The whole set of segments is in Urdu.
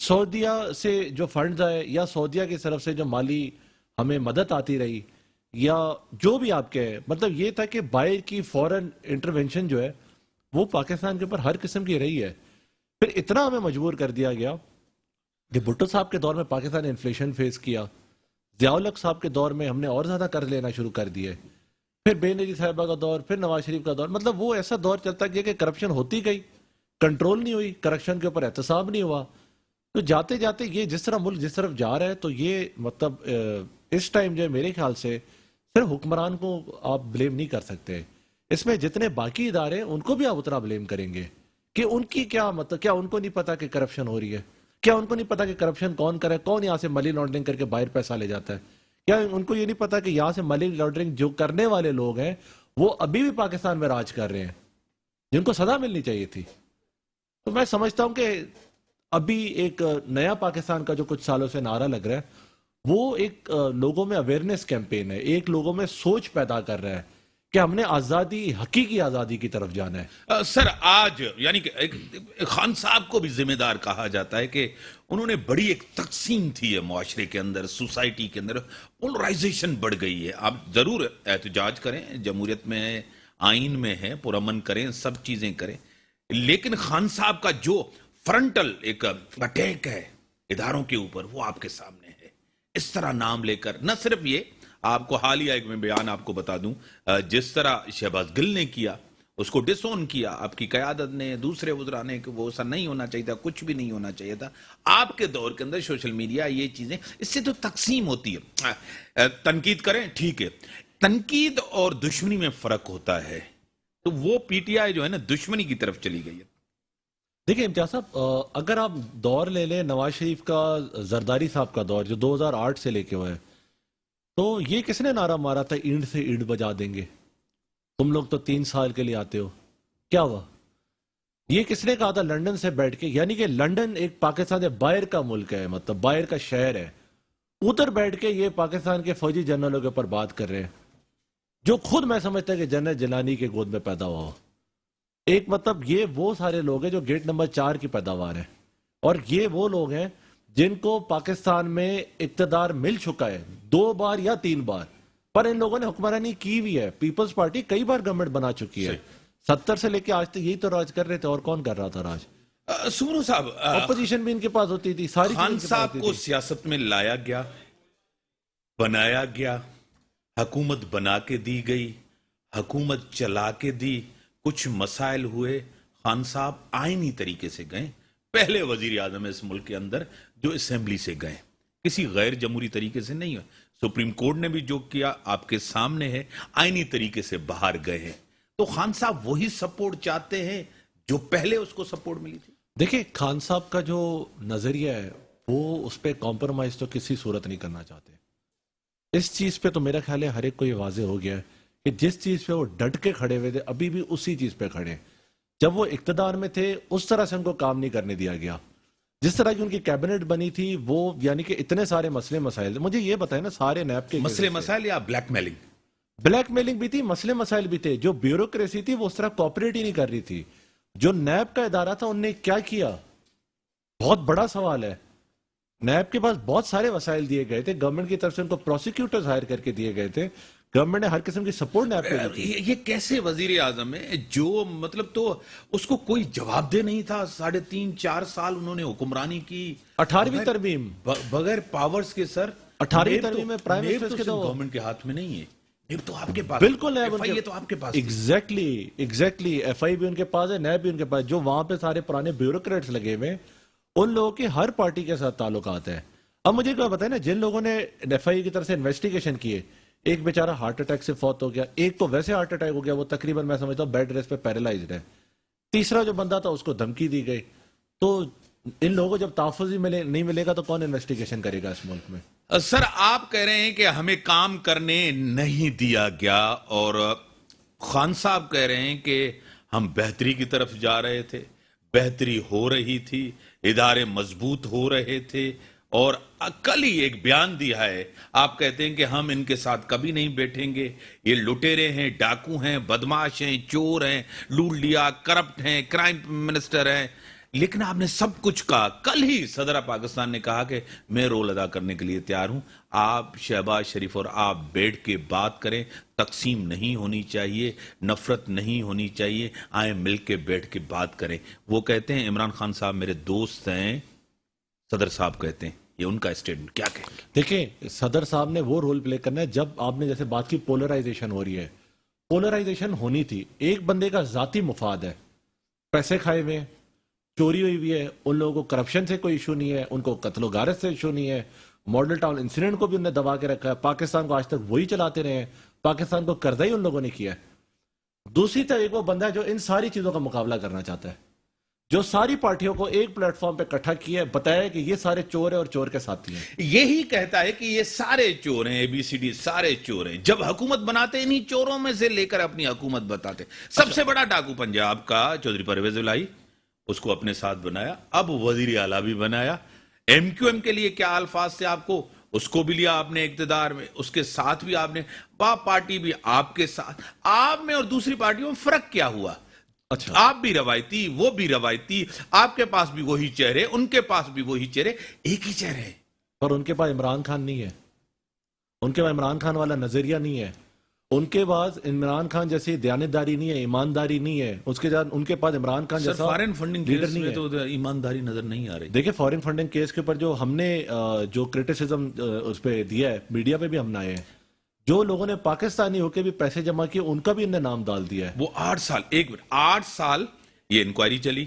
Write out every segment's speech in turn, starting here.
سعودیہ سے جو فنڈز آئے یا سعودیہ کی طرف سے جو مالی ہمیں مدد آتی رہی یا جو بھی آپ کے مطلب یہ تھا کہ باہر کی فورن انٹرونشن جو ہے وہ پاکستان کے اوپر ہر قسم کی رہی ہے. پھر اتنا ہمیں مجبور کر دیا گیا کہ بھٹو صاحب کے دور میں پاکستان نے انفلیشن فیس کیا, ضیاء الحق صاحب کے دور میں ہم نے اور زیادہ قرض لینا شروع کر دیے, پھر بے نظیر صاحبہ کا دور, پھر نواز شریف کا دور. مطلب وہ ایسا دور چلتا گیا کہ کرپشن ہوتی گئی, کنٹرول نہیں ہوئی, کرپشن کے اوپر احتساب نہیں ہوا. تو جاتے جاتے یہ جس طرح ملک جس طرف جا رہا ہے تو یہ مطلب اس ٹائم جو ہے میرے خیال سے صرف حکمران کو آپ بلیم نہیں کر سکتے. اس میں جتنے باقی ادارے ہیں ان کو بھی آپ اتنا بلیم کریں گے کہ ان کی کیا مطلب, کیا ان کو نہیں پتا کہ کرپشن ہو رہی ہے؟ کیا ان کو نہیں پتا کہ کرپشن کون کرے, کون یہاں سے منی لانڈرنگ کر کے باہر پیسہ لے جاتا ہے؟ کیا ان کو یہ نہیں پتا کہ یہاں سے منی لانڈرنگ جو کرنے والے لوگ ہیں وہ ابھی بھی پاکستان میں راج کر رہے ہیں جن کو سزا ملنی چاہیے تھی؟ تو میں سمجھتا ہوں کہ ابھی ایک نیا پاکستان کا جو کچھ سالوں سے نعرہ لگ رہا ہے وہ ایک لوگوں میں اویئرنیس کیمپین ہے, ایک لوگوں میں سوچ پیدا کر رہا ہے کہ ہم نے آزادی, حقیقی آزادی کی طرف جانا ہے. سر آج یعنی کہ خان صاحب کو بھی ذمہ دار کہا جاتا ہے کہ انہوں نے بڑی ایک تقسیم تھی ہے معاشرے کے اندر, سوسائٹی کے اندر پولرائزیشن بڑھ گئی ہے. آپ ضرور احتجاج کریں, جمہوریت میں آئین میں ہے, پرامن کریں, سب چیزیں کریں, لیکن خان صاحب کا جو فرنٹل ایک اٹیک ہے اداروں کے اوپر وہ آپ کے سامنے ہے. اس طرح نام لے کر, نہ صرف یہ, آپ کو حالیہ ایک میں بیان آپ کو بتا دوں, جس طرح شہباز گل نے کیا, اس کو ڈس اون کیا آپ کی قیادت نے, دوسرے وزراء نے, کہ وہ ایسا نہیں ہونا چاہیے تھا, کچھ بھی نہیں ہونا چاہیے تھا. آپ کے دور کے اندر سوشل میڈیا, یہ چیزیں, اس سے تو تقسیم ہوتی ہے. تنقید کریں ٹھیک ہے, تنقید اور دشمنی میں فرق ہوتا ہے. تو وہ پی ٹی آئی جو ہے نا دشمنی کی طرف چلی گئی ہے. دیکھیں امتیاز صاحب, اگر آپ دور لے لیں نواز شریف کا, زرداری صاحب کا دور جو 2008 سے لے کے ہوئے, تو یہ کس نے نعرہ مارا تھا اینٹ سے اینٹ بجا دیں گے, تم لوگ تو 3 سال کے لیے آتے ہو, کیا ہوا؟ یہ کس نے کہا تھا لندن سے بیٹھ کے, یعنی کہ لندن ایک پاکستان سے باہر کا ملک ہے, مطلب باہر کا شہر ہے, ادھر بیٹھ کے یہ پاکستان کے فوجی جنرلوں کے اوپر بات کر رہے ہیں جو خود میں سمجھتا ہے کہ جنرل جیلانی کے گود میں پیدا ہوا ہو. ایک مطلب یہ وہ سارے لوگ ہیں جو گیٹ نمبر 4 کی پیداوار ہے, اور یہ وہ لوگ ہیں جن کو پاکستان میں اقتدار مل چکا ہے 2 بار یا 3 بار, پر ان لوگوں نے حکمرانی کی بھی ہے. پیپلز پارٹی کئی بار گورنمنٹ بنا چکی ہے, 70 سے لے کے آج تک یہی تو راج کر رہے تھے, اور کون کر رہا تھا راج؟ سمرو صاحب, اپوزیشن بھی ان کے پاس ہوتی تھی, ساری خان صاحب کو سیاست میں لایا گیا, بنایا گیا, حکومت بنا کے دی گئی, حکومت چلا کے دی, کچھ مسائل ہوئے, خان صاحب آئینی طریقے سے گئے, پہلے وزیر اعظم اس ملک کے اندر جو اسمبلی سے گئے, کسی غیر جمہوری طریقے سے نہیں ہوئے. سپریم کورٹ نے بھی جو کیا آپ کے سامنے ہے, آئینی طریقے سے باہر گئے ہیں. تو خان صاحب وہی سپورٹ چاہتے ہیں جو پہلے اس کو سپورٹ ملی تھی. دیکھیں خان صاحب کا جو نظریہ ہے وہ اس پہ کمپرومائز تو کسی صورت نہیں کرنا چاہتے. اس چیز پہ تو میرا خیال ہے ہر ایک کو یہ واضح ہو گیا ہے کہ جس چیز پہ وہ ڈٹ کے کھڑے ہوئے تھے ابھی بھی اسی چیز پہ کھڑے ہیں. جب وہ اقتدار میں تھے اس طرح سے ان کو کام نہیں کرنے دیا گیا, جس طرح کی ان کی کیبنٹ بنی تھی وہ, یعنی کہ اتنے سارے مسئلے مسائل تھے. مجھے یہ بتائیں نا, سارے نیب کے مسئلے مسائل یا بلیک میلنگ؟ بلیک میلنگ بھی تھی, مسئلے مسائل بھی تھے. جو بیوروکریسی تھی وہ اس طرح کوآپریٹ ہی نہیں کر رہی تھی. جو نیب کا ادارہ تھا ان نے کیا کیا, بہت بڑا سوال ہے. نیب کے پاس بہت سارے وسائل دیے گئے تھے, گورنمنٹ کی طرف سے ان کو پروسیکیوٹرز ہائر کر کے دیے گئے تھے, گورنمنٹ نے ہر قسم کی سپورٹ نیب کو دی تھی. یہ کیسے وزیر اعظم ہے جو مطلب تو اس کو کوئی جواب دہ نہیں تھا, 3.5-4 سال انہوں نے حکمرانی کی 18ویں ترمیم بغیر پاورز کے. سر 18ویں ترمیم میں پرائم منسٹر کے گورنمنٹ کے ہاتھ میں نہیں ہے, نیب تو آپ کے پاس, بالکل تو آپ کے پاس. ایگزیکٹلی ایف آئی بھی ان کے پاس ہے, نیب بھی ان کے پاس. جو وہاں پہ سارے پرانے بیوروکریٹس لگے ہوئے ان لوگوں کے ہر پارٹی کے ساتھ تعلقات ہیں. اب مجھے کیا بتائیں نا, جن لوگوں نے ایف آئی کی طرف سے انویسٹیگیشن کیے, ایک بیچارہ ہارٹ اٹیک سے فوت ہو گیا, ایک تو ویسے ہارٹ اٹیک ہو گیا, وہ تقریباً میں سمجھتا ہوں بیڈ ریسٹ پہ پیرالائزڈ ہے, تیسرا جو بندہ تھا اس کو دھمکی دی گئی. تو ان لوگوں کو جب تحفظ ہی نہیں ملے گا تو کون انویسٹیگیشن کرے گا اس ملک میں؟ سر آپ کہہ رہے ہیں کہ ہمیں کام کرنے نہیں دیا گیا, اور خان صاحب کہہ رہے ہیں کہ ہم بہتری کی طرف جا رہے تھے, بہتری ہو رہی تھی, ادارے مضبوط ہو رہے تھے. اور کل ہی ایک بیان دیا ہے, آپ کہتے ہیں کہ ہم ان کے ساتھ کبھی نہیں بیٹھیں گے, یہ لٹیرے ہیں, ڈاکو ہیں, بدماش ہیں, چور ہیں, لوٹ لیا, کرپٹ ہیں, کرائم منسٹر ہیں, لیکن آپ نے سب کچھ کہا. کل ہی صدر پاکستان نے کہا کہ میں رول ادا کرنے کے لیے تیار ہوں. آپ شہباز شریف اور آپ بیٹھ کے بات کریں, تقسیم نہیں ہونی چاہیے, نفرت نہیں ہونی چاہیے, آئیں مل کے بیٹھ کے بات کریں. وہ کہتے ہیں عمران خان صاحب میرے دوست ہیں, صدر صاحب کہتے ہیں, یہ ان کا اسٹیٹمنٹ, کیا کہیں گے؟ دیکھیں صدر صاحب نے وہ رول پلے کرنا ہے جب آپ نے جیسے بات کی پولرائزیشن ہو رہی ہے, پولرائزیشن ہونی تھی. ایک بندے کا ذاتی مفاد ہے, پیسے کھائے ہوئے ہیں, چوری ہوئی ہوئی ہے, ان لوگوں کو کرپشن سے کوئی ایشو نہیں ہے, ان کو قتل و غارت سے ایشو نہیں ہے, ماڈل ٹاؤن انسیڈنٹ کو بھی انہوں نے دبا کے رکھا ہے, پاکستان کو آج تک وہی چلاتے رہے ہیں, پاکستان کو قرضہ ہی ان لوگوں نے کیا ہے. دوسری طرف ایک وہ بندہ ہے جو ان ساری چیزوں کا مقابلہ کرنا چاہتا ہے, جو ساری پارٹیوں کو ایک پلیٹ فارم پہ اکٹھا کیا ہے, بتایا کہ یہ سارے چور ہیں اور چور کے ساتھی ہیں. یہی کہتا ہے کہ یہ سارے چور ہیں, ABCD سارے چور ہیں. جب حکومت بناتے انہی چوروں میں سے لے کر اپنی حکومت بتاتے. سب سے بڑا ڈاکو پنجاب کا چودھری پرویز الہی, اس کو اپنے ساتھ بنایا, اب وزیر اعلیٰ بھی بنایا. MQM کے لیے کیا الفاظ تھے آپ کو, اس کو بھی لیا آپ نے اقتدار میں, اس کے ساتھ بھی آپ نے, باپ پارٹی بھی آپ کے ساتھ. آپ میں اور دوسری پارٹیوں میں فرق کیا ہوا؟ اچھا, آپ بھی روایتی, وہ بھی روایتی, آپ کے پاس بھی وہی چہرے, ان کے پاس بھی وہی چہرے, ایک ہی چہرے ہیں. پر ان کے پاس عمران خان نہیں ہے, ان کے پاس عمران خان والا نظریہ نہیں ہے, ان کے پاس عمران خان جیسی دیانتداری نہیں ہے, ایمانداری نہیں ہے, اس کے ساتھ ان کے پاس عمران خان جیسا فارن فنڈنگ لیڈر کیس نہیں میں ہے. تو ایمانداری نظر نہیں آ رہی. دیکھیں فارن فنڈنگ کیس کے اوپر جو ہم نے جو کرٹیسزم اس پہ دیا ہے, میڈیا پہ بھی ہم نے آئے ہیں, جو لوگوں نے پاکستانی ہو کے بھی پیسے جمع کیے ان کا بھی ان نے نام ڈال دیا ہے. وہ 8 سال, 8 سال یہ انکوائری چلی,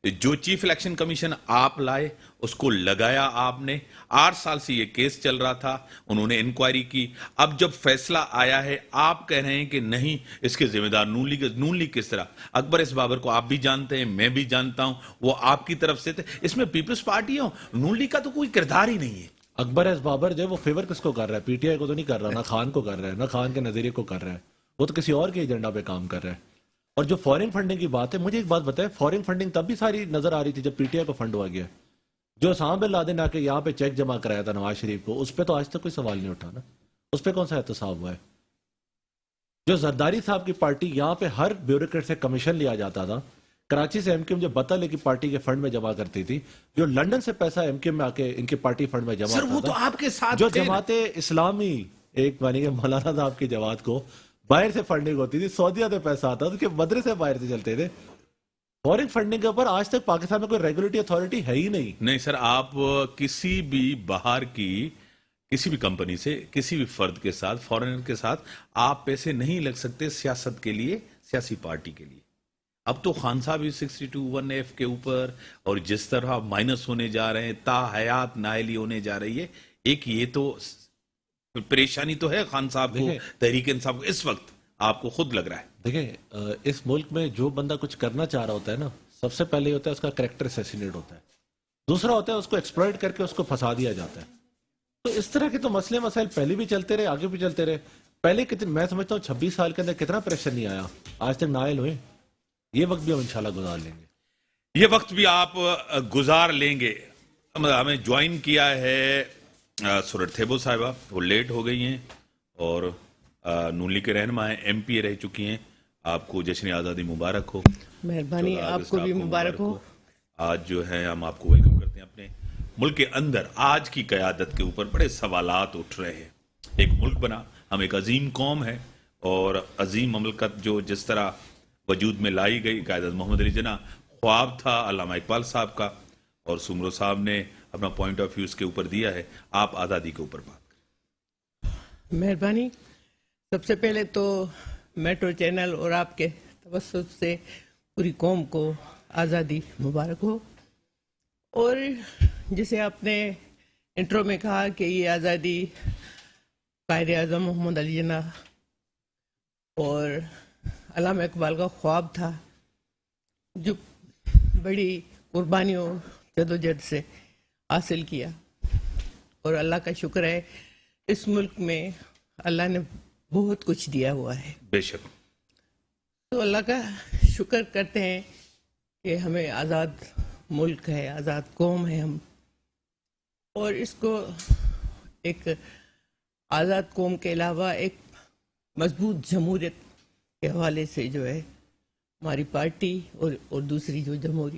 جو چیف الیکشن کمیشن آپ لائے اس کو لگایا آپ نے, 8 سال سے یہ کیس چل رہا تھا, انہوں نے انکوائری کی. اب جب فیصلہ آیا ہے آپ کہہ رہے ہیں کہ نہیں اس کے ذمہ دار نون لیگ کس طرح؟ اکبر ایس بابر کو آپ بھی جانتے ہیں, میں بھی جانتا ہوں, وہ آپ کی طرف سے تھے. اس میں پیپلز پارٹی ہو, نون لیگ کا تو کوئی کردار ہی نہیں ہے. اکبر ایس بابر جو ہے وہ فیور کس کو کر رہا ہے؟ پی ٹی آئی کو تو نہیں کر رہا, نہ خان کو کر رہا ہے, نہ خان کے نظریے کو کر رہا ہے, وہ تو کسی اور کے ایجنڈا پہ کام کر رہا ہے. اور جو فارن فنڈنگ کی بات ہے, مجھے ایک بات بتائے, فارن فنڈنگ تب بھی ساری نظر آ رہی تھی جب پی ٹی آئی کو فنڈ ہوا گیا. جو اسامہ بن لادن آ کے یہاں پہ چیک جمع کرایا تھا نواز شریف کو, اس پہ تو آج تک کوئی سوال نہیں اٹھا نا, اس پہ کون سا احتساب ہوا ہے؟ جو زرداری صاحب کی پارٹی یہاں پہ ہر بیوروکریٹ سے کمیشن لیا جاتا تھا, کراچی سے MQM جو بطل کی پارٹی کے فنڈ میں جمع کرتی تھی, جو لندن سے پیسہ MQM میں آ کے ان کی پارٹی فنڈ میں جمع سر وہ ہوتا تو تھا, آپ کے ساتھ جو تھے نا. جماعت اسلامی ایک مانی کہ مولانا صاحب کی جماعت کو باہر سے فنڈنگ ہوتی تھی, سعودیہ سے پیسہ آتا تھا, اس کے مدرسے باہر سے چلتے تھے. فارن فنڈنگ کے اوپر آج تک پاکستان میں کوئی ریگولیٹری اتھارٹی ہے ہی نہیں. نہیں سر, آپ کسی بھی باہر کی کسی بھی کمپنی سے, کسی بھی فرد کے ساتھ, فارنر کے ساتھ آپ پیسے نہیں لگ سکتے سیاست کے لیے, سیاسی پارٹی کے لیے. اب تو خان صاحب 62(1)(f) کے اوپر, اور جس طرح مائنس ہونے جا رہے ہیں, تا حیات نااہلی ہونے جا رہی ہے, ایک یہ تو پریشانی تو ہے خان صاحب کو, تحریک انصاف کو, اس وقت آپ کو خود لگ رہا ہے. دیکھیں اس ملک میں جو بندہ کچھ کرنا چاہ رہا ہوتا ہے نا, سب سے پہلے ہوتا ہے اس کا کریکٹر اسیسینیٹ ہوتا ہے, دوسرا ہوتا ہے اس کو ایکسپلائٹ کر کے اس کو پھنسا دیا جاتا ہے. تو اس طرح کے تو مسئلے مسائل پہلے بھی چلتے رہے, آگے بھی چلتے رہے. پہلے میں سمجھتا ہوں 26 سال کے اندر کتنا پریشر نہیں آیا, آج تک نائل ہوئے. یہ وقت بھی ہم انشاءاللہ گزار لیں گے, یہ وقت بھی آپ گزار لیں گے. ہمیں جوائن کیا ہے سورت تھیبو صاحبہ, وہ لیٹ ہو گئی ہیں اور نون لیگ کے رہنما ہیں, MP رہ چکی ہیں. آپ کو جشن آزادی مبارک ہو. مہربانی, آپ کو بھی مبارک ہو. آج جو ہے ہم آپ کو ویلکم کرتے ہیں اپنے ملک کے اندر. آج کی قیادت کے اوپر بڑے سوالات اٹھ رہے ہیں. ایک ملک بنا, ہم ایک عظیم قوم ہے, اور عظیم مملکت جو جس طرح وجود میں لائی گئی, قائد محمد علی جناح خواب تھا علامہ اقبال صاحب کا, اور سمرو صاحب نے اپنا پوائنٹ آف ویو اس کے اوپر دیا ہے. آپ آزادی کے اوپر بات کریں. مہربانی. سب سے پہلے تو میٹرو چینل اور آپ کے توسط سے پوری قوم کو آزادی مبارک ہو. اور جسے آپ نے انٹرو میں کہا کہ یہ آزادی قائد اعظم محمد علی جناح اور علامہ اقبال کا خواب تھا, جو بڑی قربانیوں جدوجہد سے حاصل کیا. اور اللہ کا شکر ہے اس ملک میں اللہ نے بہت کچھ دیا ہوا ہے. بے شک. تو اللہ کا شکر کرتے ہیں کہ ہمیں آزاد ملک ہے, آزاد قوم ہے ہم, اور اس کو ایک آزاد قوم کے علاوہ ایک مضبوط جمہوریت کے حوالے سے جو ہے ہماری پارٹی اور دوسری جو جمہوری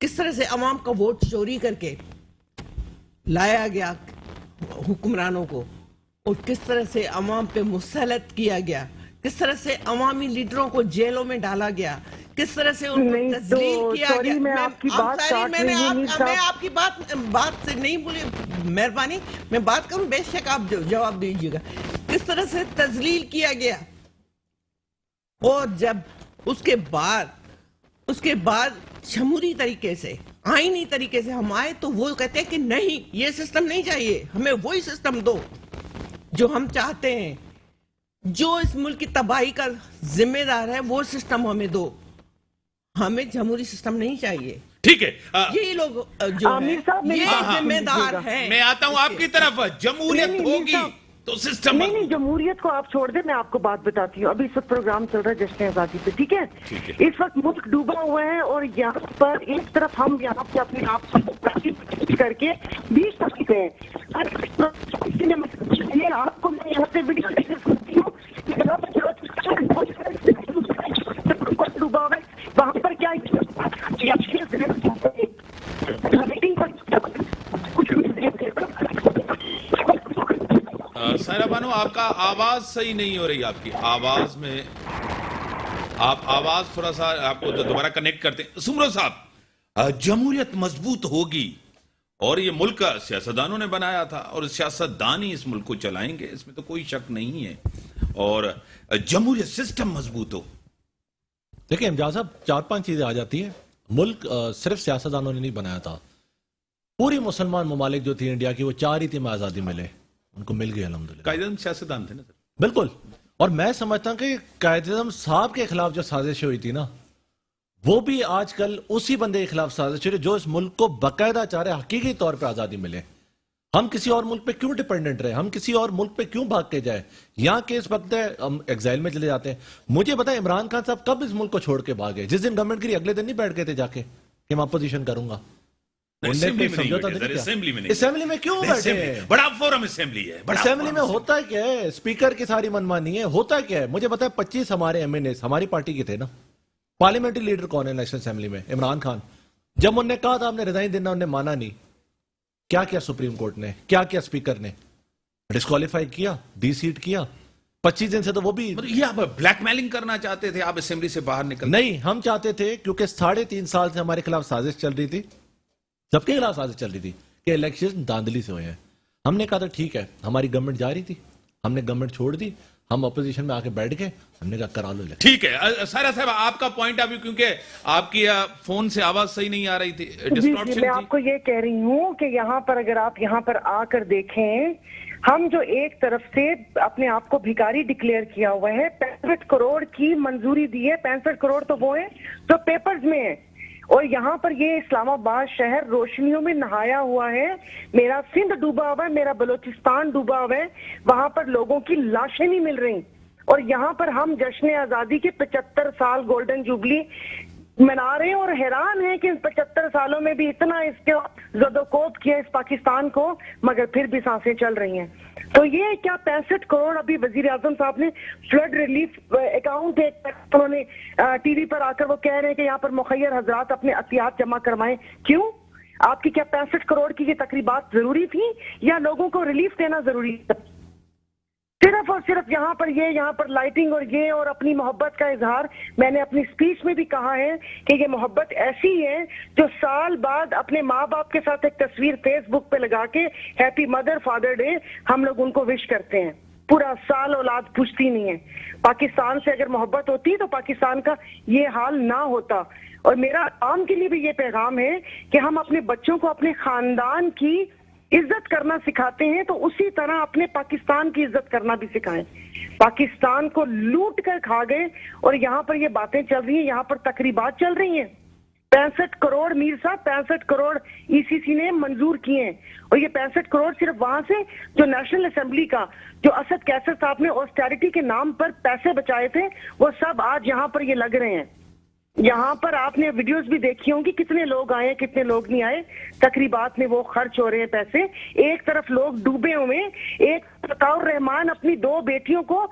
کس طرح سے عوام کا ووٹ چوری کر کے لایا گیا حکمرانوں کو، اور کس طرح سے عوام پہ مسلط کیا گیا، کس طرح سے عوامی لیڈروں کو جیلوں میں ڈالا گیا، کس طرح سے ان کو تذلیل کیا گیا. میں آپ کی بات کاٹ رہی ہوں. میں آپ کی بات سے نہیں بولی، مہربانی میں بات کروں، بے شک آپ جواب دیجیے گا. کس طرح سے تذلیل کیا گیا، اور جب اس کے بعد جمہوری طریقے سے، آئینی طریقے سے ہم آئے تو وہ کہتے ہیں کہ نہیں، یہ سسٹم نہیں چاہیے، ہمیں وہی سسٹم دو جو ہم چاہتے ہیں، جو اس ملک کی تباہی کا ذمہ دار ہے وہ سسٹم ہمیں دو، ہمیں جمہوری سسٹم نہیں چاہیے. ٹھیک ہے. یہی لوگ جو عامر صاحب یہ ذمہ دار ہیں. میں آتا ہوں آپ کی طرف. جمہوریت ہوگی تو سسٹم نہیں، جمہوریت کو آپ چھوڑ دیں، میں آپ کو بات بتاتی ہوں. ابھی اس وقت پروگرام چل رہا ہے جشن آزادی پہ، ٹھیک ہے؟ اس وقت ملک ڈوبا ہوا ہے، اور یہاں پر ایک طرف ہم یہاں پہ اپنے آپ کو کر کے 20 سکتے ہیں. آپ کو میں یہاں سے ڈوبا ہوا ہے، وہاں پر کیا سائرہ بانو، آپ کا آواز صحیح نہیں ہو رہی. آپ کی آواز میں آپ آواز تھوڑا سا آپ کو دوبارہ کنیکٹ کرتے ہیں. سمرو صاحب، جمہوریت مضبوط ہوگی، اور یہ ملک سیاستدانوں نے بنایا تھا، اور سیاستدان ہی اس ملک کو چلائیں گے، اس میں تو کوئی شک نہیں ہے. اور جمہوریت سسٹم مضبوط ہو. دیکھیں امجاد صاحب، 4-5 چیزیں آ جاتی ہیں. ملک صرف سیاستدانوں نے نہیں بنایا تھا، پوری مسلمان ممالک جو تھی انڈیا کی، وہ چاہ رہی تھی میں آزادی ملے، ان کو مل گئی الحمدللہ. قائد اعظم سیاستدان تھے نا سر؟ بالکل. اور میں سمجھتا ہوں کہ قائد اعظم صاحب کے خلاف جو سازش ہوئی تھی نا، وہ بھی آج کل اسی بندے کے خلاف سازش ہوئی جو اس ملک کو باقاعدہ چاہ رہے حقیقی طور پہ آزادی ملے. ہم کسی اور ملک پہ کیوں ڈیپینڈنٹ رہے؟ ہم کسی اور ملک پہ کیوں بھاگ کے جائے؟ یہاں کے اس وقت ہم ایگزائل میں چلے جاتے ہیں. مجھے بتائیں عمران خان صاحب کب اس ملک کو چھوڑ کے بھاگے؟ جس دن گورنمنٹ کی اگلے دن نہیں بیٹھ گئے تھے جا کے کہ میں اپوزیشن کروں گا. اسمبلی میں کیوں بیٹھے؟ بڑا فورم اسمبلی ہے. اسمبلی میں ہوتا کیا ہے؟ اسپیکر کی ساری منمانی ہے. ہوتا کیا ہے مجھے بتائیں. 25 ہمارے ایم این اے ہماری پارٹی کے تھے نا. پارلیمنٹری لیڈر کون ہے نیشنل اسمبلی میں؟ عمران خان. جب انہوں نے کہا تھا آپ نے ریزائن دینا، انہوں نے مانا نہیں. کیا کیا سپریم کورٹ نے، کیا کیا اسپیکر نے؟ ڈسکوالیفائی کیا، ڈی سیٹ کیا. 25 دن سے تو وہ بھی یہ آپ بلیک میلنگ کرنا چاہتے تھے، آپ اسمبلی سے باہر نکل نہیں. ہم چاہتے تھے کیونکہ 3.5 سال سے ہمارے خلاف سازش چل رہی تھی، سب کے خلاف سازش چل رہی تھی کہ الیکشن داندلی سے ہوئے ہیں. ہم نے کہا تھا ٹھیک ہے، ہماری گورنمنٹ جا رہی تھی، ہم نے گورنمنٹ چھوڑ دی، ہم اپوزیشن میں آ کے بیٹھ گئے، ہم نے کہا کرا لو الیکشن. ٹھیک ہے. سائرہ صاحب آپ کا پوائنٹ ابھی، کیونکہ آپ کی فون سے آواز صحیح نہیں آ رہی تھی. جی میں آپ کو یہ کہہ رہی ہوں کہ یہاں پر اگر آپ یہاں پر آ کر دیکھیں، ہم جو ایک طرف سے اپنے آپ کو بھکاری ڈکلیئر کیا ہوا ہے، 65 کروڑ کی منظوری دی ہے. 65 کروڑ تو وہ ہیں جو پیپرز میں ہیں، اور یہاں پر یہ اسلام آباد شہر روشنیوں میں نہایا ہوا ہے. میرا سندھ ڈوبا ہوا ہے، میرا بلوچستان ڈوبا ہوا ہے، وہاں پر لوگوں کی لاشیں نہیں مل رہی. اور یہاں پر ہم جشن آزادی کے 75 سال گولڈن جوبلی منا رہے ہیں، اور حیران ہیں کہ ان 75 سالوں میں بھی اتنا اس کے زد و کوب کیا اس پاکستان کو، مگر پھر بھی سانسیں چل رہی ہیں. تو یہ کیا 65 کروڑ ابھی وزیر اعظم صاحب نے فلڈ ریلیف اکاؤنٹ انہوں نے ٹی وی پر آ کر وہ کہہ رہے ہیں کہ یہاں پر مخیر حضرات اپنے عطیات جمع کروائیں. کیوں؟ آپ کی کیا 65 کروڑ کی یہ تقریبات ضروری تھی، یا لوگوں کو ریلیف دینا ضروری تھا؟ صرف اور صرف یہاں پر لائٹنگ اور یہ اور اپنی محبت کا اظہار. میں نے اپنی سپیچ میں بھی کہا ہے کہ یہ محبت ایسی ہے جو سال بعد اپنے ماں باپ کے ساتھ ایک تصویر فیس بک پہ لگا کے ہیپی مدر فادر ڈے ہم لوگ ان کو وش کرتے ہیں. پورا سال اولاد پوچھتی نہیں ہے. پاکستان سے اگر محبت ہوتی تو پاکستان کا یہ حال نہ ہوتا. اور میرا عوام کے لیے بھی یہ پیغام ہے کہ ہم اپنے بچوں کو اپنے خاندان کی عزت کرنا سکھاتے ہیں تو اسی طرح اپنے پاکستان کی عزت کرنا بھی سکھائیں. پاکستان کو لوٹ کر کھا گئے، اور یہاں پر یہ باتیں چل رہی ہیں، یہاں پر تقریبات چل رہی ہیں. 65 کروڑ میر صاحب 65 کروڑ ای سی سی نے منظور کیے ہیں، اور یہ 65 کروڑ صرف وہاں سے جو نیشنل اسمبلی کا جو اسد کیسر صاحب نے آسٹیرٹی کے نام پر پیسے بچائے تھے، وہ سب آج یہاں پر یہ لگ رہے ہیں. یہاں پر آپ نے ویڈیوز بھی دیکھی ہوں گی، کتنے لوگ آئے کتنے لوگ نہیں آئے. تقریبات میں وہ خرچ ہو رہے ہیں پیسے. ایک طرف لوگ ڈوبے ہوئے، ایک عطاء الرحمان اپنی 2 بیٹیوں کو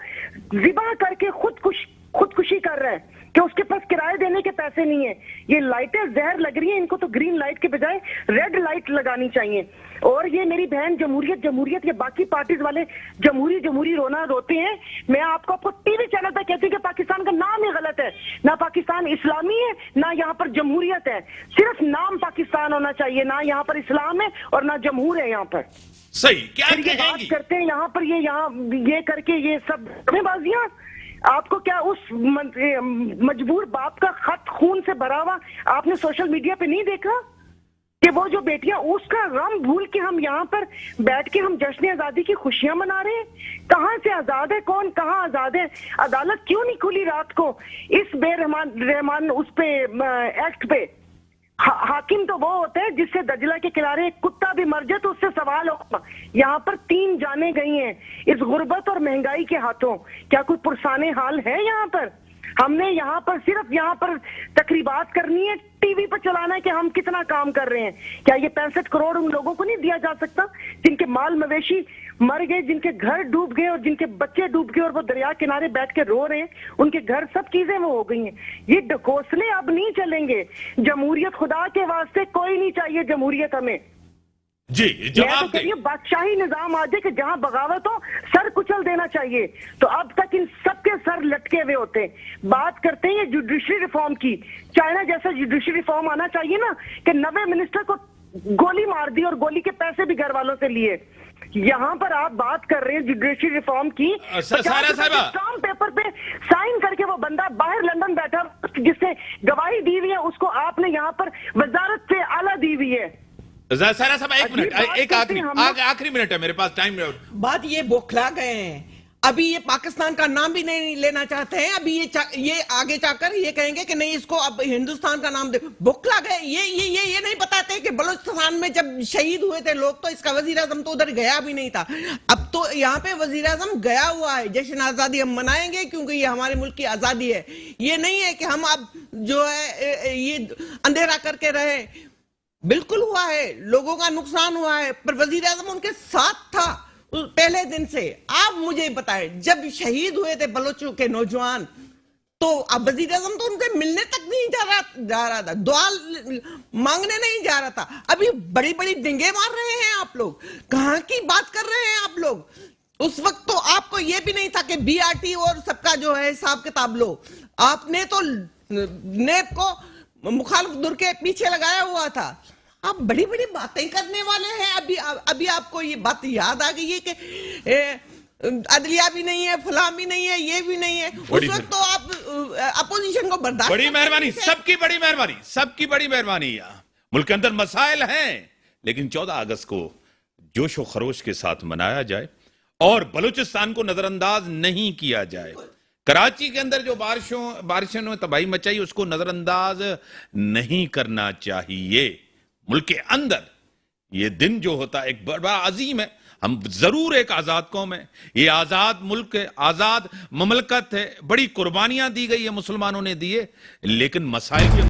ذبح کر کے خود کش خودکشی کر رہا ہے کہ اس کے پاس کرائے دینے کے پیسے نہیں ہیں. یہ لائٹیں زہر لگ رہی ہیں, ان کو تو گرین لائٹ کے بجائے ریڈ لائٹ لگانی چاہیے. اور یہ میری بہن جمہوریت جمہوریت یہ باقی پارٹیز والے جمہوری جمہوری رونا روتے ہیں. میں آپ کو ٹی وی چینل پہ کہتی ہوں کہ پاکستان کا نام ہی غلط ہے. نہ پاکستان اسلامی ہے, نہ یہاں پر جمہوریت ہے. صرف نام پاکستان ہونا چاہیے, نہ یہاں پر اسلام ہے اور نہ جمہور ہے یہاں پر. صحیح, کیا پھر یہ کہیں بات گی؟ کرتے ہیں یہاں پر یہ کر کے یہ سب بازیاں. آپ کو کیا اس مجبور باپ کا خط خون سے بھرا ہوا آپ نے سوشل میڈیا پہ نہیں دیکھا کہ وہ جو بیٹیاں اس کا غم بھول کے ہم یہاں پر بیٹھ کے ہم جشن آزادی کی خوشیاں منا رہے ہیں؟ کہاں سے آزاد ہے کون, کہاں آزاد ہے؟ عدالت کیوں نہیں کھلی رات کو اس بے رحمان اس پہ ایکٹ پہ؟ حاکم تو وہ ہوتا ہے جس سے دجلہ کے کنارے ایک کتا بھی مر جائے تو اس سے سوال ہوگا. یہاں پر 3 جانیں گئی ہیں اس غربت اور مہنگائی کے ہاتھوں. کیا کوئی پرسانے حال ہے یہاں پر؟ ہم نے یہاں پر صرف یہاں پر تقریبات کرنی ہے, ٹی وی پر چلانا ہے کہ ہم کتنا کام کر رہے ہیں. کیا یہ 65 کروڑ ان لوگوں کو نہیں دیا جا سکتا جن کے مال مویشی مر گئے, جن کے گھر ڈوب گئے اور جن کے بچے ڈوب گئے اور وہ دریا کنارے بیٹھ کے رو رہے ہیں, ان کے گھر سب چیزیں وہ ہو گئی ہیں. یہ ڈھکوسلے اب نہیں چلیں گے. جمہوریت خدا کے واسطے کوئی نہیں چاہیے جمہوریت ہمیں. جی میں تو جواب کہہ دیں. رہی ہوں بادشاہی نظام آ جائے کہ جہاں بغاوت ہو سر کچل دینا چاہیے. تو اب تک ان سب کے سر لٹکے ہوئے ہوتے ہیں. بات کرتے ہیں جوڈیشری ریفارم کی. چائنا جیسا جوڈیشری ریفارم آنا چاہیے نا کہ 90 منسٹر کو گولی مار دی اور گولی کے پیسے بھی گھر والوں سے لیے. یہاں پر آپ بات کر رہے ہیں جوڈیشری ریفارم کی, سارا صاحبہ اسٹامپ پیپر پہ سائن کر کے وہ بندہ باہر لندن بیٹھا جس سے گواہی دی ہوئی ہے اس کو آپ نے یہاں پر وزارت سے اعلیٰ دی ہوئی ہے. سارا صاحب ایک منٹ, ایک آخری منٹ ہے میرے پاس ٹائم. بات یہ بوکھلا گئے ہیں, ابھی یہ پاکستان کا نام بھی نہیں لینا چاہتے ہیں. ابھی یہ آگے جا کر یہ کہیں گے کہ نہیں اس کو اب ہندوستان کا نام دے. بوکھلا گئے. یہ نہیں بتاتے کہ بلوچستان میں جب شہید ہوئے تھے لوگ تو اس کا وزیر اعظم تو ادھر گیا بھی نہیں تھا. اب تو یہاں پہ وزیر اعظم گیا ہوا ہے. جشن آزادی ہم منائیں گے کیونکہ یہ ہمارے ملک کی آزادی ہے. یہ نہیں ہے کہ ہم اب جو ہے یہ اندھیرا کر کے رہے. بالکل ہوا ہے, لوگوں کا نقصان ہوا ہے, پر وزیر اعظم ان کے ساتھ تھا پہلے دن سے. آپ مجھے بتائیں جب شہید ہوئے تھے بلوچوں کے نوجوان تو اب وزیر اعظم تو ان سے ملنے تک نہیں جا رہا تھا, دعا مانگنے نہیں جا رہا تھا. ابھی بڑی بڑی ڈنگے مار رہے ہیں آپ لوگ. کہاں کی بات کر رہے ہیں آپ لوگ؟ اس وقت تو آپ کو یہ بھی نہیں تھا کہ بی آر ٹی اور سب کا جو ہے حساب کتاب لو. آپ نے تو نیب کو مخالف دھر کے پیچھے لگایا ہوا تھا. آپ بڑی بڑی باتیں کرنے والے ہیں. ابھی آپ کو یہ بات یاد آ گئی ہے کہ عدلیہ بھی نہیں ہے, فلاں بھی نہیں ہے, یہ بھی نہیں ہے. اس وقت تو آپ اپوزیشن کو برداشت. بڑی مہربانی, سب کی بڑی مہربانی, سب کی بڑی مہربانی. ملک کے اندر مسائل ہیں لیکن 14 اگست کو جوش و خروش کے ساتھ منایا جائے اور بلوچستان کو نظر انداز نہیں کیا جائے. کراچی کے اندر جو بارشوں نے تباہی مچائی اس کو نظر انداز نہیں کرنا چاہیے. ملک کے اندر یہ دن جو ہوتا ہے ایک بڑا عظیم ہے. ہم ضرور ایک آزاد قوم ہے, یہ آزاد ملک ہے, آزاد مملکت ہے, بڑی قربانیاں دی گئی ہے مسلمانوں نے دیے, لیکن مسائل